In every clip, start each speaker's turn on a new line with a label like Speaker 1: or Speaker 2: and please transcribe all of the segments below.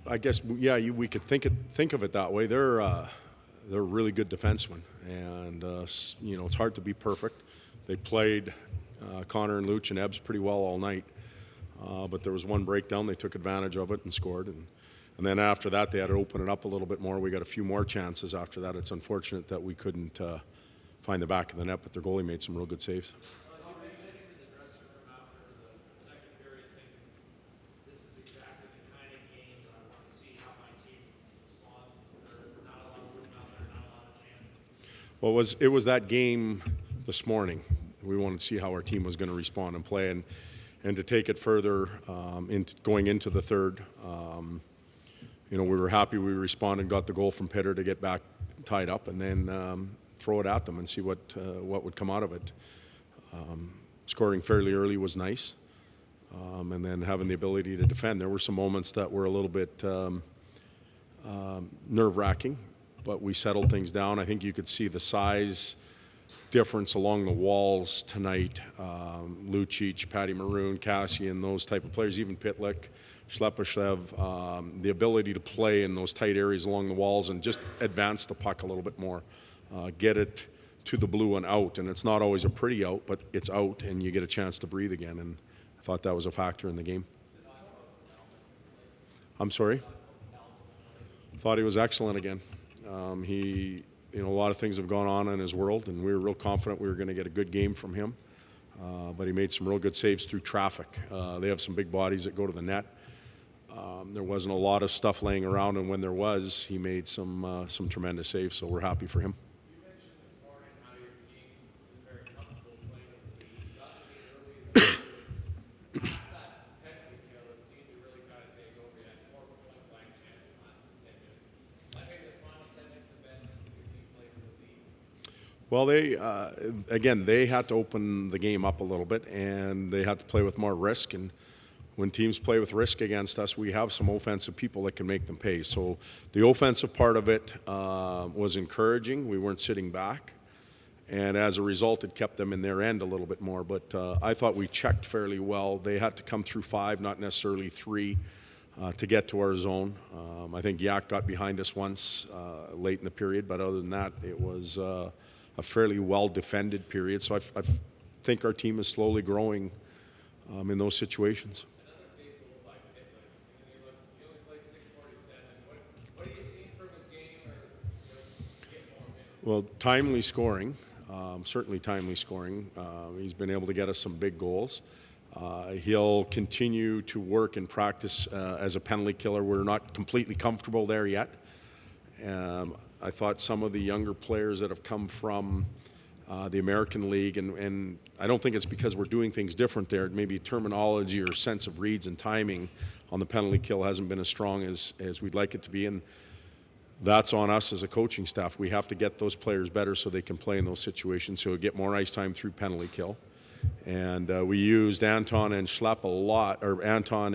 Speaker 1: I guess, yeah, we could think of it that way. They're really good defensemen, and it's hard to be perfect. They played Connor and Luch and Ebbs pretty well all night, but there was one breakdown. They took advantage of it and scored, and then after that they had to open it up a little bit more. We got a few more chances after that. It's unfortunate that we couldn't find the back of the net, but their goalie made some real good saves. Well, it was that game this morning. We wanted to see how our team was going to respond and play, and to take it further going into the third. We were happy we responded, got the goal from Pitter to get back tied up, and then throw it at them and see what would come out of it. Scoring fairly early was nice, and then having the ability to defend. There were some moments that were a little bit nerve-wracking, but we settled things down. I think you could see the size difference along the walls tonight. Lucic, Patty Maroon, Cassian, those type of players, even Pitlick, Shlepyshev, the ability to play in those tight areas along the walls and just advance the puck a little bit more, get it to the blue and out. And it's not always a pretty out, but it's out and you get a chance to breathe again. And I thought that was a factor in the game. I'm sorry? Thought he was excellent again. A lot of things have gone on in his world, and we were real confident we were going to get a good game from him. But he made some real good saves through traffic. They have some big bodies that go to the net. There wasn't a lot of stuff laying around, and when there was, he made some tremendous saves, so we're happy for him.
Speaker 2: You mentioned this morning how your team is very comfortable playing with the lead. You got to be early in the that penalty kill, it seemed to really kind of take over. You had 4 point-blank chances in the last 10 minutes. I think the final 10 minutes the best you've seen your team play with the lead.
Speaker 1: Well, they had to open the game up a little bit, and they had to play with more risk. And when teams play with risk against us, we have some offensive people that can make them pay. So the offensive part of it was encouraging. We weren't sitting back. And as a result, it kept them in their end a little bit more. But I thought we checked fairly well. They had to come through 5, not necessarily 3, to get to our zone. I think Yak got behind us once late in the period, but other than that, it was a fairly well-defended period. So I think our team is slowly growing in those situations.
Speaker 2: Another big goal by Pitlick. He only played 6:47. What are you seeing from his game, or get more minutes?
Speaker 1: Well, timely scoring, certainly timely scoring. He's been able to get us some big goals. He'll continue to work and practice as a penalty killer. We're not completely comfortable there yet. I thought some of the younger players that have come from the American League, and I don't think it's because we're doing things different there. Maybe terminology or sense of reads and timing on the penalty kill hasn't been as strong as we'd like it to be, and that's on us as a coaching staff. We have to get those players better so they can play in those situations, so we get more ice time through penalty kill. And we used Anton and Schlepp a lot, or Anton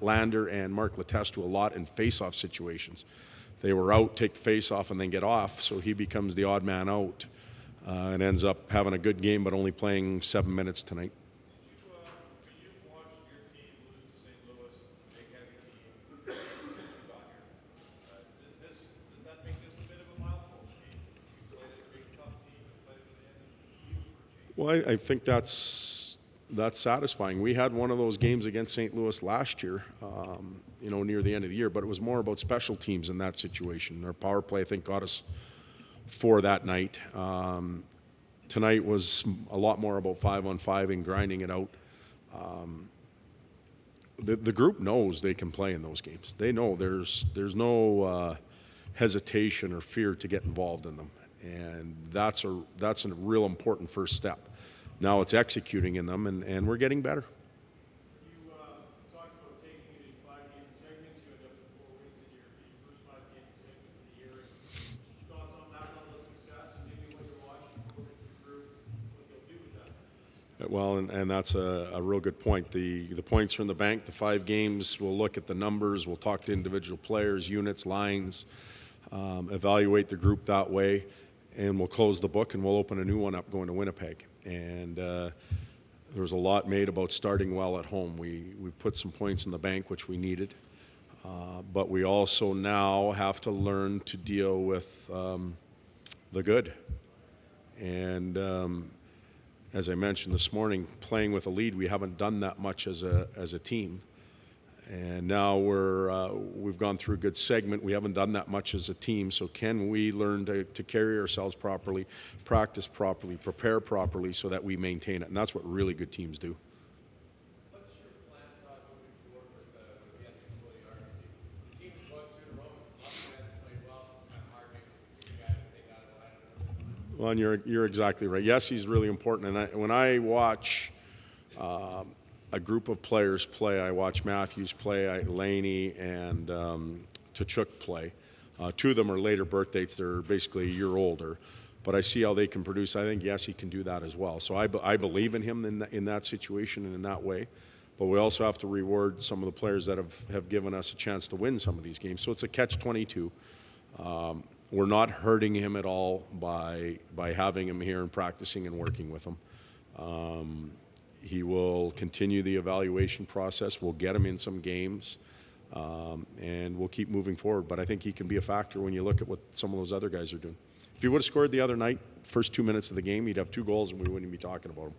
Speaker 1: Lander and Mark Letestu a lot in face-off situations. They were out, take the face-off, and then get off, so he becomes the odd man out and ends up having a good game but only playing 7 minutes tonight.
Speaker 3: When you watched your team lose to St. Louis, big heavy team, since you got here, does that make this a bit of a milepost game? You played a big tough team and played with the Edmonton for a change.
Speaker 1: Well, I think that's satisfying. We had one of those games against St. Louis last year, near the end of the year, but it was more about special teams in that situation. Our power play, I think, got us 4 that night. Tonight was a lot more about 5-on-5 and grinding it out. The group knows they can play in those games. They know there's no hesitation or fear to get involved in them, and that's a real important first step. Now it's executing in them, and we're getting better.
Speaker 3: You talked about taking it in 5-game segments. You ended up with 4 wins in your first 5-game segment of the year. Thoughts on that level of success, and maybe what you're watching for the group, what they'll do with that success?
Speaker 1: Well, and that's a real good point. The points are in the bank. The 5 games, we'll look at the numbers. We'll talk to individual players, units, lines, evaluate the group that way, and we'll close the book and we'll open a new one up going to Winnipeg. And there was a lot made about starting well at home. We put some points in the bank, which we needed. But we also now have to learn to deal with the good. And as I mentioned this morning, playing with a lead, we haven't done that much as a team. And now we've gone through a good segment. We haven't done that much as a team. So can we learn to carry ourselves properly, practice properly, prepare properly so that we maintain it? And that's what really good teams do.
Speaker 2: What's your plan, Todd, moving forward with the SHL? The team's won 2 in a row. Lots of guys have played well, so it's kind of hard maybe for you guys to take out of the lineup.
Speaker 1: Well, and you're exactly right. Yes, he's really important. And when I watch a group of players play, I watch Matthews play, Laney, and Tkachuk play. 2 of them are later birth dates. They're basically a year older. But I see how they can produce. I think, yes, he can do that as well. So I believe in him in that situation and in that way. But we also have to reward some of the players that have given us a chance to win some of these games. So it's a catch-22. We're not hurting him at all by having him here and practicing and working with him. He will continue the evaluation process. We'll get him in some games, and we'll keep moving forward. But I think he can be a factor when you look at what some of those other guys are doing. If he would have scored the other night, first 2 minutes of the game, he'd have 2 goals, and we wouldn't be talking about him.